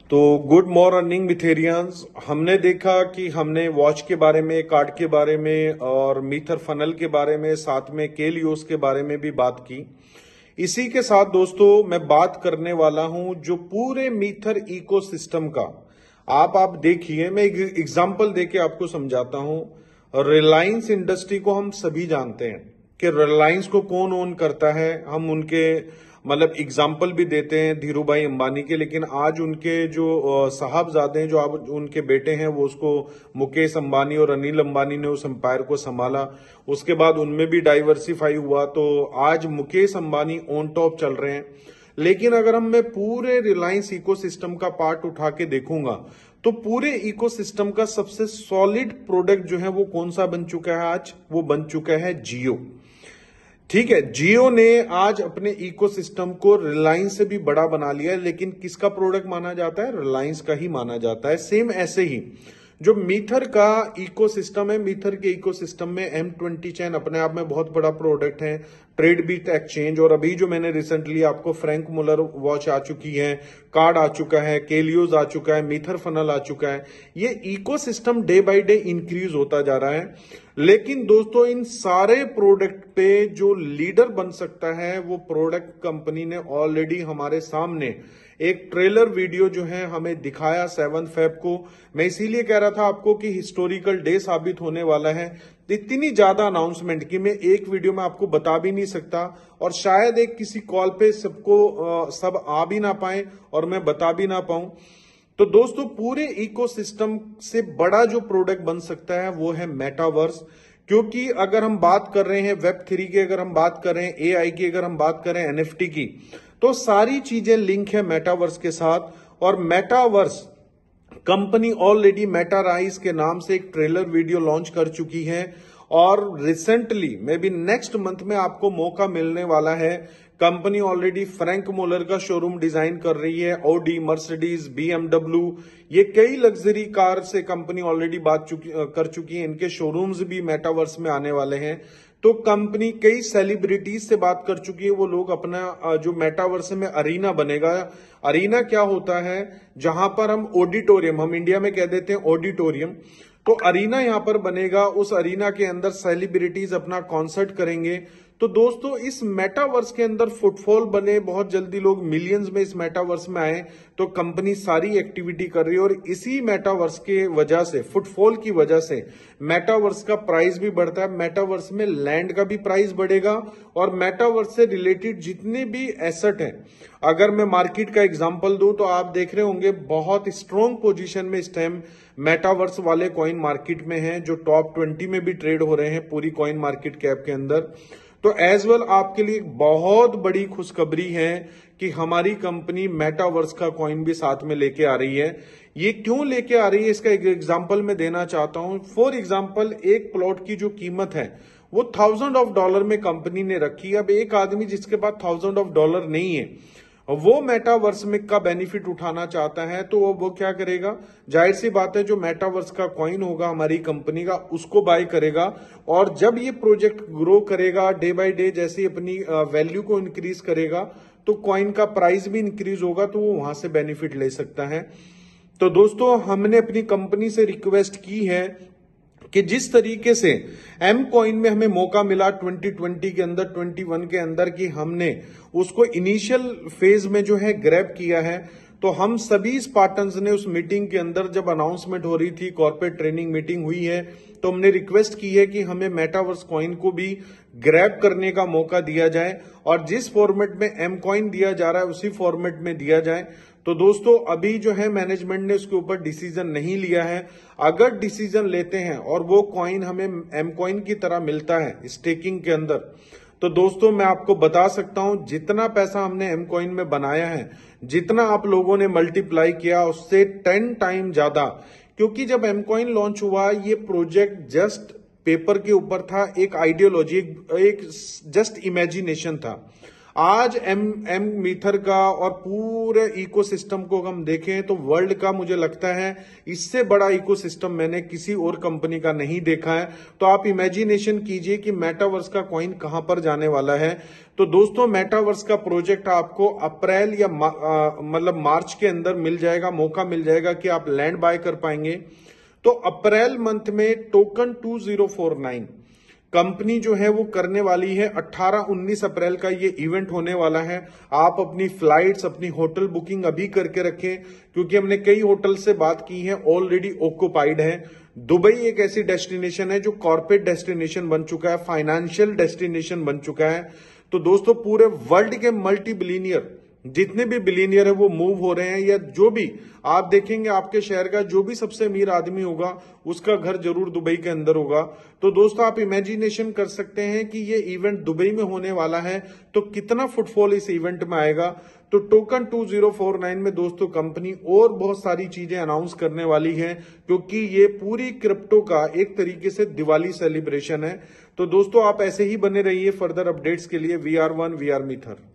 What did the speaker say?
तो good morning मिथेरियंस। हमने देखा कि हमने वॉच के बारे में, कार्ड के बारे में और मीथर फनल के बारे में, साथ में केलियोस के बारे में भी बात की। इसी के साथ दोस्तों मैं बात करने वाला हूं जो पूरे मीथर इकोसिस्टम का। आप देखिए, मैं एक एग्जांपल देके आपको समझाता हूं। रिलायंस इंडस्ट्री को हम सभी जानते हैं कि रिलायंस को कौन ओन करता है। हम उनके मतलब एग्जाम्पल भी देते हैं धीरू भाई अंबानी के, लेकिन आज उनके जो साहबजादे हैं, जो अब उनके बेटे हैं, वो उसको मुकेश अंबानी और अनिल अंबानी ने उस एम्पायर को संभाला। उसके बाद उनमें भी डाइवर्सिफाई हुआ, तो आज मुकेश अंबानी ऑन टॉप चल रहे हैं। लेकिन अगर मैं पूरे रिलायंस इकोसिस्टम का पार्ट उठा के देखूंगा तो पूरे इकोसिस्टम का सबसे सॉलिड प्रोडक्ट जो है वो कौन सा बन चुका है आज? वो बन चुका है जियो। ठीक है, जियो ने आज अपने इकोसिस्टम को रिलायंस से भी बड़ा बना लिया है, लेकिन किसका प्रोडक्ट माना जाता है? रिलायंस का ही माना जाता है। सेम ऐसे ही जो मीथर का इकोसिस्टम है, मीथर के इकोसिस्टम में M20 चैन अपने आप में बहुत बड़ा प्रोडक्ट है। ट्रेडबीट एक्सचेंज, और अभी जो मैंने रिसेंटली आपको फ्रैंक मुलर वॉच आ चुकी है, कार्ड आ चुका है, केलियोस आ चुका है, मीथर फनल आ चुका है। ये ecosystem day by day increase होता जा रहा है। लेकिन दोस्तों इन सारे प्रोडक्ट पे जो लीडर बन सकता है वो प्रोडक्ट कंपनी ने ऑलरेडी हमारे सामने एक ट्रेलर वीडियो जो है हमें दिखाया 7 फेब को। मैं इसीलिए कह रहा था आपको कि हिस्टोरिकल डे साबित होने वाला है। इतनी ज्यादा अनाउंसमेंट की मैं एक वीडियो में आपको बता भी नहीं सकता, और शायद एक किसी कॉल पे सबको सब आ भी ना पाए और मैं बता भी ना पाऊं। तो दोस्तों पूरे इकोसिस्टम से बड़ा जो प्रोडक्ट बन सकता है वो है मेटावर्स। क्योंकि अगर हम बात कर रहे हैं वेब3 की, अगर हम बात कर रहे हैं AI की, अगर हम बात कर रहे हैं NFT की, तो सारी चीजें लिंक है मेटावर्स के साथ। और मेटावर्स कंपनी ऑलरेडी मेटाराइज के नाम से एक ट्रेलर वीडियो लॉन्च कर चुकी है, और recently may be next month में आपको मौका मिलने वाला है। कंपनी ऑलरेडी फ्रैंक मुलर का शोरूम डिजाइन कर रही है। ऑडी, मर्सिडीज, BMW, ये कई लग्जरी कार से कंपनी ऑलरेडी कर चुकी है। इनके शोरूम्स भी मेटावर्स में आने वाले हैं। तो कंपनी कई सेलिब्रिटीज से बात कर चुकी है। वो लोग अपना जो मेटावर्स में अरीना बनेगा। अरीना क्या होता है? जहां पर हम ऑडिटोरियम, हम इंडिया में कह देते हैं ऑडिटोरियम, तो अरीना यहां पर बनेगा। उस अरीना के अंदर सेलिब्रिटीज अपना कॉन्सर्ट करेंगे। तो दोस्तों इस मेटावर्स के अंदर फुटफॉल बने, बहुत जल्दी लोग मिलियंस में इस मेटावर्स में आए। तो कंपनी सारी एक्टिविटी कर रही है, और इसी मेटावर्स के वजह से, फुटफॉल की वजह से मेटावर्स का प्राइस भी बढ़ता है। मेटावर्स में लैंड का भी प्राइस बढ़ेगा, और मेटावर्स से रिलेटेड जितने भी एसेट हैं, अगर मैं मार्केट का एग्जांपल दूं तो आप देख रहे होंगे बहुत स्ट्रॉन्ग पोजीशन में इस टाइम मेटावर्स वाले कॉइन मार्केट में हैं, जो टॉप 20 में भी ट्रेड हो रहे हैं पूरी कॉइन मार्केट कैप के अंदर। तो एज वेल आपके लिए बहुत बड़ी खुशखबरी है कि हमारी कंपनी मेटावर्स का कॉइन भी साथ में लेके आ रही है। ये क्यों लेके आ रही है इसका एक एग्जांपल मैं देना चाहता हूं। फॉर एग्जांपल, एक प्लॉट की जो कीमत है वो $1000 में कंपनी ने रखी। अब एक आदमी जिसके पास $1000 नहीं है, वो मेटावर्स में का बेनिफिट उठाना चाहता है, तो वो क्या करेगा? जाहिर सी बात है जो मेटावर्स का कॉइन होगा हमारी कंपनी का, उसको बाय करेगा। और जब ये प्रोजेक्ट ग्रो करेगा डे बाय डे, जैसे अपनी वैल्यू को इंक्रीज करेगा, तो कॉइन का प्राइस भी इंक्रीज होगा, तो वो वहां से बेनिफिट ले सकता है। तो दोस्तों हमने अपनी कंपनी से रिक्वेस्ट की है कि जिस तरीके से एम कॉइन में हमें मौका मिला 2020 के अंदर, 21 के अंदर, कि हमने उसको इनिशियल फेज में जो है ग्रैब किया है, तो हम सभी स्पार्टन्स ने उस मीटिंग के अंदर, जब अनाउंसमेंट हो रही थी, कॉर्पोरेट ट्रेनिंग मीटिंग हुई है, तो हमने रिक्वेस्ट की है कि हमें मेटावर्स कॉइन को भी ग्रैब करने का मौका दिया जाए, और जिस फॉर्मेट में एम कॉइन दिया जा रहा है उसी फॉर्मेट में दिया जाए। तो दोस्तों अभी जो है मैनेजमेंट ने उसके ऊपर डिसीजन नहीं लिया है। अगर डिसीजन लेते हैं और वो कॉइन हमें एम कॉइन की तरह मिलता है स्टेकिंग के अंदर, तो दोस्तों मैं आपको बता सकता हूं जितना पैसा हमने एम कॉइन में बनाया है, जितना आप लोगों ने मल्टीप्लाई किया, उससे 10 टाइम ज्यादा। क्योंकि जब एम कॉइन लॉन्च हुआ, ये प्रोजेक्ट जस्ट पेपर के ऊपर था, एक आइडियोलॉजी, एक जस्ट इमेजिनेशन था। आज एम मीथर का और पूरे इकोसिस्टम को हम देखें तो वर्ल्ड का मुझे लगता है इससे बड़ा इकोसिस्टम मैंने किसी और कंपनी का नहीं देखा है। तो आप इमेजिनेशन कीजिए कि मेटावर्स का कॉइन कहां पर जाने वाला है। तो दोस्तों मेटावर्स का प्रोजेक्ट आपको अप्रैल या मतलब मार्च के अंदर मिल जाएगा, मौका मिल जाएगा कि आप लैंड बाय कर पाएंगे। तो अप्रैल मंथ में टोकन 2049 कंपनी जो है वो करने वाली है। 18-19 अप्रैल का ये इवेंट होने वाला है। आप अपनी फ्लाइट्स, अपनी होटल बुकिंग अभी करके रखें, क्योंकि हमने कई होटल से बात की है, ऑलरेडी ऑक्युपाइड है। दुबई एक ऐसी डेस्टिनेशन है जो कॉर्पोरेट डेस्टिनेशन बन चुका है, फाइनेंशियल डेस्टिनेशन बन चुका है। तो दोस्तों पूरे वर्ल्ड के मल्टी बिलियनियर जितने भी बिलियनियर है वो मूव हो रहे हैं, या जो भी आप देखेंगे आपके शहर का जो भी सबसे अमीर आदमी होगा उसका घर जरूर दुबई के अंदर होगा। तो दोस्तों आप इमेजिनेशन कर सकते हैं कि ये इवेंट दुबई में होने वाला है तो कितना फुटफॉल इस इवेंट में आएगा। तो टोकन 2049 में दोस्तों कंपनी और बहुत सारी चीजें अनाउंस करने वाली है, क्योंकि ये पूरी क्रिप्टो का एक तरीके से दिवाली सेलिब्रेशन है। तो दोस्तों आप ऐसे ही बने रहिए फर्दर अपडेट्स के लिए। We are मीथर।